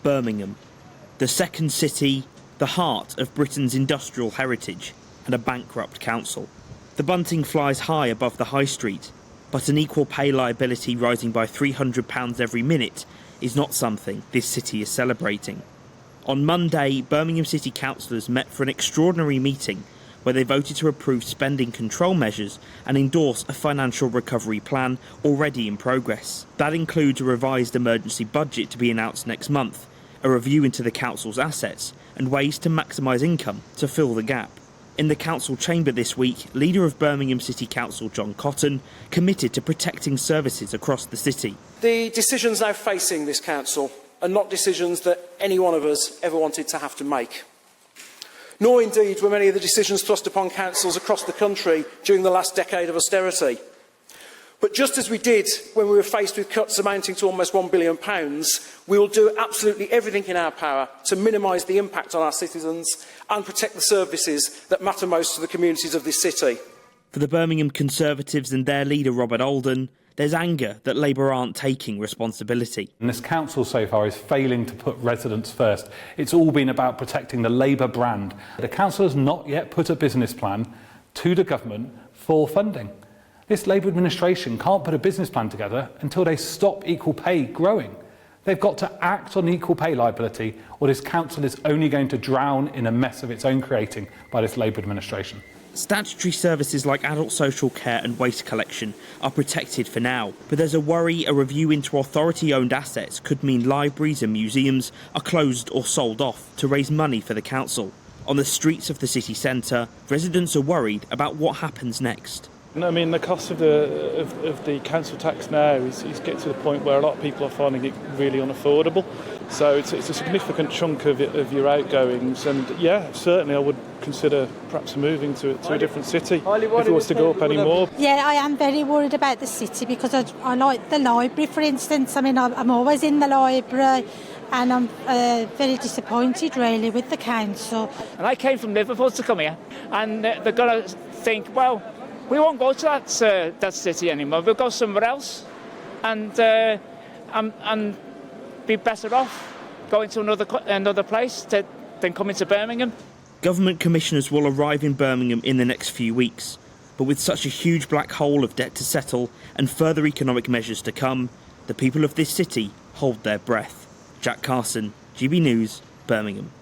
Birmingham, the second city, the heart of Britain's industrial heritage, and a bankrupt council. The bunting flies high above the high street, but an equal pay liability rising by £300 every minute is not something this city is celebrating. On Monday, Birmingham City councillors met for an extraordinary meeting where they voted to approve spending control measures and endorse a financial recovery plan already in progress. That includes a revised emergency budget to be announced next month, a review into the council's assets, and ways to maximise income to fill the gap. In the council chamber this week, leader of Birmingham City Council Jack Carson committed to protecting services across the city. The decisions now facing this council are not decisions that any one of us ever wanted to have to make. Nor indeed were many of the decisions thrust upon councils across the country during the last decade of austerity. But just as we did when we were faced with cuts amounting to almost £1 billion, we will do absolutely everything in our power to minimise the impact on our citizens and protect the services that matter most to the communities of this city. For the Birmingham Conservatives and their leader Robert Oldham, there's anger that Labour aren't taking responsibility. And this council so far is failing to put residents first. It's all been about protecting the Labour brand. The council has not yet put a business plan to the government for funding. This Labour administration can't put a business plan together until they stop equal pay growing. They've got to act on equal pay liability, or this council is only going to drown in a mess of its own creating by this Labour administration. Statutory services like adult social care and waste collection are protected for now, but there's a worry a review into authority-owned assets could mean libraries and museums are closed or sold off to raise money for the council. On the streets of the city centre, residents are worried about what happens next. I mean, the cost of the council tax now is getting to the point where a lot of people are finding it really unaffordable. So it's a significant chunk of your outgoings, and yeah, certainly I would consider perhaps moving to a different city if it was to go up any more. Yeah, I am very worried about the city because I like the library, for instance. I mean, I'm always in the library. And I'm very disappointed, really, with the council. And I came from Liverpool to come here, and they're going to think, well, we won't go to that city anymore. We'll go somewhere else, and be better off going to another place than coming to Birmingham. Government commissioners will arrive in Birmingham in the next few weeks, but with such a huge black hole of debt to settle and further economic measures to come, the people of this city hold their breath. Jack Carson, GB News, Birmingham.